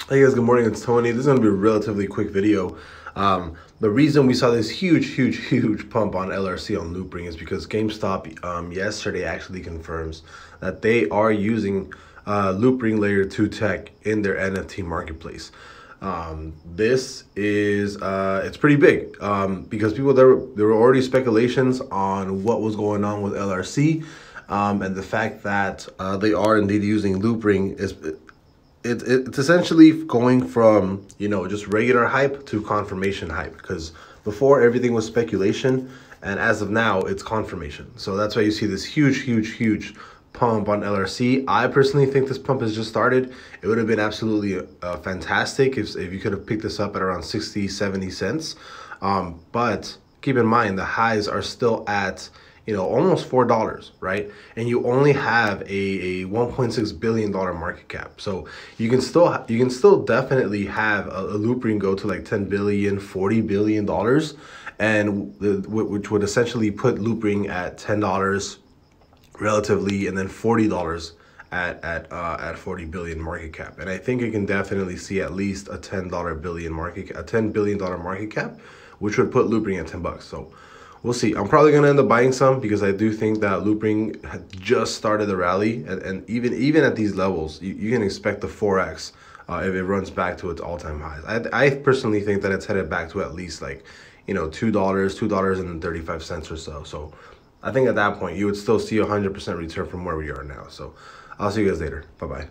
Hey guys, good morning, it's Tony. This is going to be a relatively quick video. The reason we saw this huge pump on LRC on Loopring is because GameStop yesterday actually confirms that they are using Loopring Layer 2 Tech in their NFT marketplace. This is it's pretty big because there were already speculations on what was going on with LRC, and the fact that they are indeed using Loopring is it's essentially going from, you know, just regular hype to confirmation hype, because before everything was speculation, and as of now it's confirmation. So that's why you see this huge pump on LRC. I personally think this pump has just started. It would have been absolutely fantastic if you could have picked this up at around 60-70 cents, but keep in mind the highs are still at, you know, almost $4, right? And you only have a $1.6 billion market cap. So you can still definitely have a Loopring go to like 10 billion, $40 billion, and which would essentially put Loopring at $10 relatively, and then $40 at 40 billion market cap. And I think you can definitely see at least a $10 billion $10 billion market cap, which would put Loopring at 10 bucks. So we'll see. I'm probably going to end up buying some because I do think that Loopring had just started the rally, and even at these levels, you can expect the 4x if it runs back to its all-time highs. I personally think that it's headed back to at least, like, you know, $2.35 or so. So I think at that point you would still see 100% return from where we are now. So I'll see you guys later. Bye-bye.